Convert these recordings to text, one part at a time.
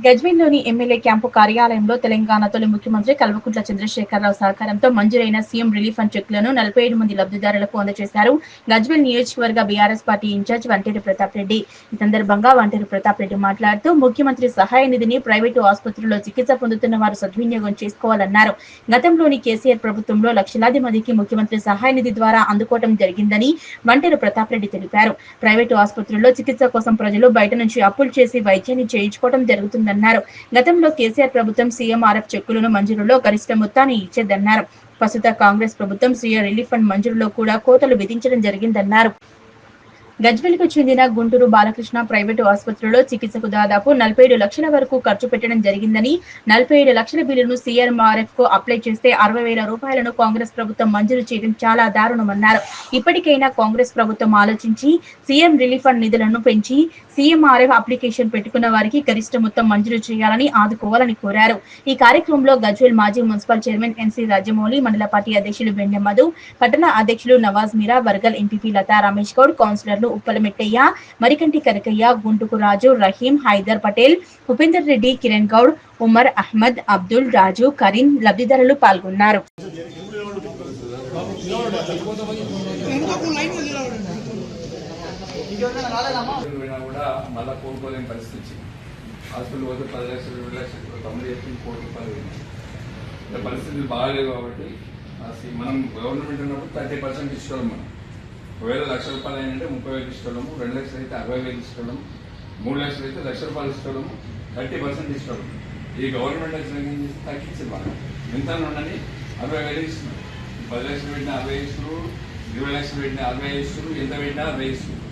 గజ్వేల్లోని MLA camp కార్యాలయంలో తెలంగాణ తొలి ముఖ్యమంత్రి కల్వకుంట్ల చంద్రశేఖరరావు సహకారంతో మంజూరైన సీఎం రిలీఫ్ ఫండ్ చెక్కులను 47 మంది లబ్ధిదారులకు అందజేశారు. గజ్వేల్ నియోజకవర్గ BRS party in charge Vanteru Pratap Reddy. ఈ సందర్భంగా వంటేరు ప్రతాప్ రెడ్డి మాట్లాడుతూ ముఖ్యమంత్రి సహాయ నిధిని ప్రైవేటు ఆసుపత్రుల్లో చికిత్స పొందుతున్న వారు సద్వినియోగం చేసుకోవాలన్నారు. గతంలోని కేసీఆర్ ప్రభుత్వంలో లక్షలాది మందికి ముఖ్యమంత్రి సహాయ నిధి ద్వారా అందుకోవడం జరిగిందని వంటేరు ప్రతాప్ రెడ్డి తెలిపారు. ప్రైవేటు ఆసుపత్రుల్లో చికిత్స కోసం ప్రజలు బయట నుంచి అప్పులు చేసి వైద్యాన్ని చేయించుకోవడం జరుగుతుంది. గతంలో కేసీఆర్ ప్రభుత్వం సీఎంఆర్ఎఫ్ చెక్కులను మంజూరులో గరిష్ట మొత్తాన్ని ఇచ్చేదన్నారు. ప్రస్తుత కాంగ్రెస్ ప్రభుత్వం సీఎం రిలీఫ్ ఫండ్ మంజూరులో కూడా కోతలు విధించడం జరిగిందన్నారు. గజ్వేల్కు చెందిన గుంటూరు బాలకృష్ణ ప్రైవేటు ఆసుపత్రిలో చికిత్సకు దాదాపు 47 లక్షల వరకు ఖర్చు పెట్టడం జరిగిందని, 47 లక్షల బిల్లును సీఎంఆర్ఎఫ్ కు అప్లై చేస్తే 60,000 రూపాయలను కాంగ్రెస్ ప్రభుత్వం మంజూరు చేయడం చాలా దారుణమన్నారు. ఇప్పటికైనా కాంగ్రెస్ ప్రభుత్వం ఆలోచించి సీఎం రిలీఫ్ ఫండ్ నిధులను పెంచి సీఎంఆర్ఎఫ్ అప్లికేషన్ పెట్టుకున్న వారికి గరిష్ట మొత్తం మంజూరు చేయాలని ఆదుకోవాలని కోరారు. ఈ కార్యక్రమంలో గజ్వేల్ మాజీ మున్సిపల్ చైర్మన్ ఎన్సీ రాజమౌళి, మండల పార్టీ అధ్యక్షులు బెండె మధు, పట్టణ అధ్యక్షులు నవాజ్ మీరా, వర్గల్ ఎంపీపీ లతా రమేష్ గౌడ్, కౌన్సిలర్లు ఉప్పలమెట్టయ్య, మరికంటి కనకయ్య, గుంటుకు రాజు, రహీం, హైదర్ పటేల్, ఉపేందర్ రెడ్డి, కిరణ్ గౌడ్, ఉమర్ అహ్మద్, అబ్దుల్, రాజు, కరీం లబ్ధిదారులు పాల్గొన్నారు. పరిస్థితులు బాగాలేవు కాబట్టి మనం గవర్నమెంట్ ఉన్నప్పుడు 30% ఇష్టం. మనం ఒకవేళ ₹1,00,000 అయినంటే 30,000 ఇష్టము, 2 లక్షలు అయితే 60,000 ఇష్టము, 3 లక్షలు అయితే ₹1,00,000 ఇష్టము, 30% ఇష్టం. ఈ గవర్నమెంట్ వచ్చిన తగ్గించింది. మనం ఎంత ఉండని 60,000 ఇస్తున్నాం. 10 లక్షలు పెట్టిన 60 ఇస్తున్నారు, 20 లక్షలు పెట్టిన 60 ఇస్తున్నారు, ఎంత పెట్టినా 60 ఇస్తున్నారు.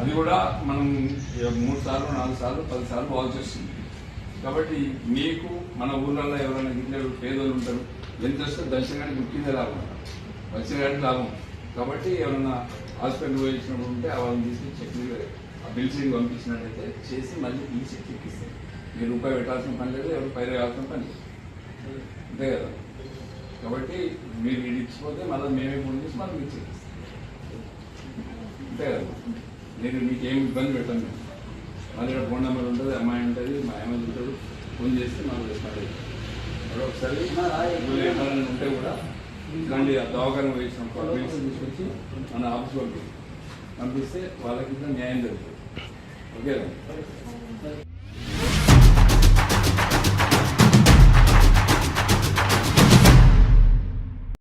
అది కూడా మనం 3 సార్లు 4 సార్లు 10 సార్లు పోవాల్సి వస్తుంది. కాబట్టి మీకు మన ఊళ్ళల్లో ఎవరైనా గిన్నెలు పేదోళ్ళు ఉంటారు, ఎంత వస్తే దర్శనానికి ముఖ్యంగా లాభం, వచ్చిన కానీ లాభం. కాబట్టి ఎవరైనా హాస్పిటల్ పోయించినప్పుడు ఉంటే వాళ్ళని తీసుకుని చెక్లు ఆ బిల్సింగ్ పంపించినట్టయితే చేసి మళ్ళీ ఈ చెక్ ఎక్కిస్తాయి. మీరు రూపాయి పెట్టాల్సిన పని లేదు, ఎవరు పైన కావాల్సిన పని లేదు, అంతే కదా. కాబట్టి మీరు ఇది ఇచ్చిపోతే మళ్ళీ మేమే ఫోన్ చేసి మళ్ళీ మీరు చెక్ ఇస్తాం, అంతే కదా. మీకు ఏమి ఇబ్బంది పెట్టండి. మళ్ళీ ఇక్కడ ఫోన్ నెంబర్ ఉంటుంది, అమ్మాయి ఉంటుంది, మా అమ్మాయి ఉంటాడు, ఫోన్ చేస్తే మనం రెస్పాండ్ అవుతాం. ఒకసారి ఏమైనా ఉంటే కూడా ఇలాంటి దవాఖాన వేసినప్పుడు తీసుకొచ్చి మన ఆఫీస్ పంపిస్తే వాళ్ళకి న్యాయం జరుగుతుంది. ఓకే.